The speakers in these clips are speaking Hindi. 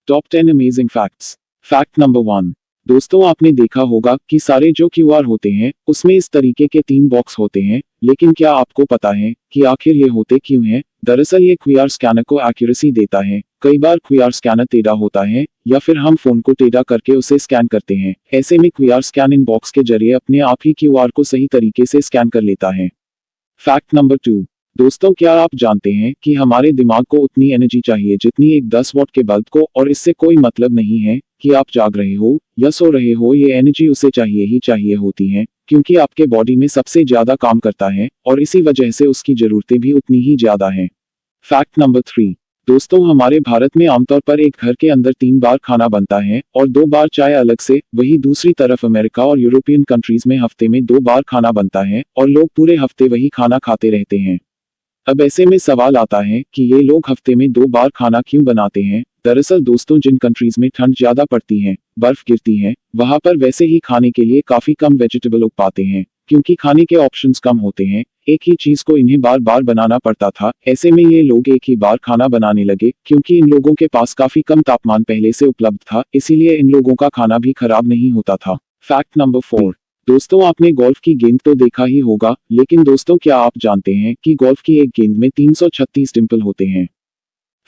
Top 10 amazing facts. Fact number 1। दोस्तों आपने देखा होगा कि सारे जो क्यूआर होते हैं उसमें इस तरीके के 3 बॉक्स होते हैं, लेकिन क्या आपको पता है कि आखिर ये होते क्यों हैं? दरअसल ये क्यूआर स्कैनर को एक्यूरेसी देता है। कई बार क्यूआर स्कैनर टेढ़ा होता है या फिर हम फोन को टेढ़ा करके उसे स्कैन करते हैं। ऐसे में क्यूआर स्कैन इन बॉक्स के जरिए अपने आप ही क्यूआर को सही तरीके से स्कैन कर लेता है। Fact number 2। दोस्तों क्या आप जानते हैं कि हमारे दिमाग को उतनी एनर्जी चाहिए जितनी एक 10 वॉट के बल्ब को, और इससे कोई मतलब नहीं है कि आप जाग रहे हो या सो रहे हो, ये एनर्जी उसे चाहिए ही चाहिए होती है, क्योंकि आपके बॉडी में सबसे ज्यादा काम करता है और इसी वजह से उसकी जरूरतें भी उतनी ही ज्यादा हैं। Fact number 3। दोस्तों हमारे भारत में आमतौर पर एक घर के अंदर 3 बार खाना बनता है और 2 बार चाय अलग से। वही दूसरी तरफ अमेरिका और यूरोपियन कंट्रीज में हफ्ते में 2 बार खाना बनता है और लोग पूरे हफ्ते वही खाना खाते रहते हैं। अब ऐसे में सवाल आता है कि ये लोग हफ्ते में 2 बार खाना क्यों बनाते हैं? दरअसल दोस्तों जिन कंट्रीज में ठंड ज्यादा पड़ती है, बर्फ गिरती है, वहां पर वैसे ही खाने के लिए काफी कम वेजिटेबल उग पाते हैं, क्योंकि खाने के ऑप्शंस कम होते हैं। एक ही चीज को इन्हें बार बार बनाना पड़ता था। ऐसे में ये लोग एक ही बार खाना बनाने लगे, क्योंकि इन लोगों के पास काफी कम तापमान पहले से उपलब्ध था, इसीलिए इन लोगों का खाना भी खराब नहीं होता था। Fact number 4। दोस्तों आपने गोल्फ की गेंद तो देखा ही होगा, लेकिन दोस्तों क्या आप जानते हैं कि गोल्फ की एक गेंद में 336 डिंपल होते हैं?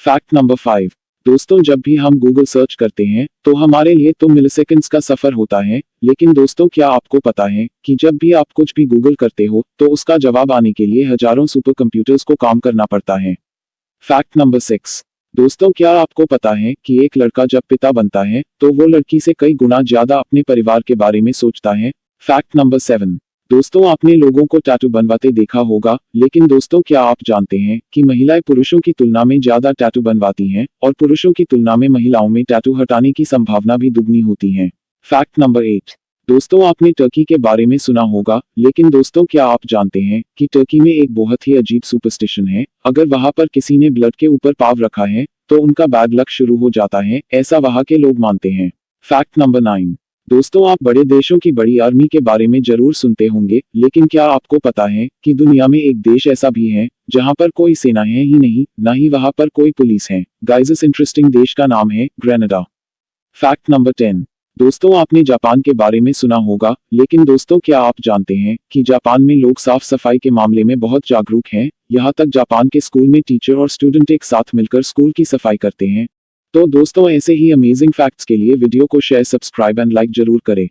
Fact number 5। दोस्तों जब भी हम गूगल सर्च करते हैं तो हमारे लिए तो मिलीसेकंड्स का सफर होता है, लेकिन दोस्तों क्या आपको पता है कि जब भी आप कुछ भी गूगल करते हो तो उसका जवाब आने के लिए हजारों सुपर कंप्यूटर्स को काम करना पड़ता है? Fact number 6। दोस्तों क्या आपको पता है कि एक लड़का जब पिता बनता है तो वो लड़की से कई गुना ज्यादा अपने परिवार के बारे में सोचता है? Fact number 7। दोस्तों आपने लोगों को टैटू बनवाते देखा होगा, लेकिन दोस्तों क्या आप जानते हैं कि महिलाएं पुरुषों की तुलना में ज्यादा टैटू बनवाती हैं और पुरुषों की तुलना में महिलाओं में टैटू हटाने की संभावना भी दुगनी होती है? Fact number 8। दोस्तों आपने टर्की के बारे में सुना होगा, लेकिन दोस्तों क्या आप जानते हैं कि टर्की में एक बहुत ही अजीब सुपरस्टिशन है। अगर वहां पर किसी ने ब्लड के ऊपर पाव रखा है तो उनका बैड लक शुरू हो जाता है, ऐसा वहां के लोग मानते हैं। Fact number 9। दोस्तों आप बड़े देशों की बड़ी आर्मी के बारे में जरूर सुनते होंगे, लेकिन क्या आपको पता है कि दुनिया में एक देश ऐसा भी है जहां पर कोई सेना है ही नहीं, ना ही वहां पर कोई पुलिस है? गाइस इस इंटरेस्टिंग देश का नाम है ग्रेनाडा। Fact number 10। दोस्तों आपने जापान के बारे में सुना होगा, लेकिन दोस्तों क्या आप जानते हैं कि जापान में लोग साफ सफाई के मामले में बहुत जागरूक हैं? यहाँ तक जापान के स्कूल में टीचर और स्टूडेंट एक साथ मिलकर स्कूल की सफाई करते हैं। तो दोस्तों ऐसे ही अमेजिंग फैक्ट्स के लिए वीडियो को शेयर, सब्सक्राइब एंड लाइक जरूर करें।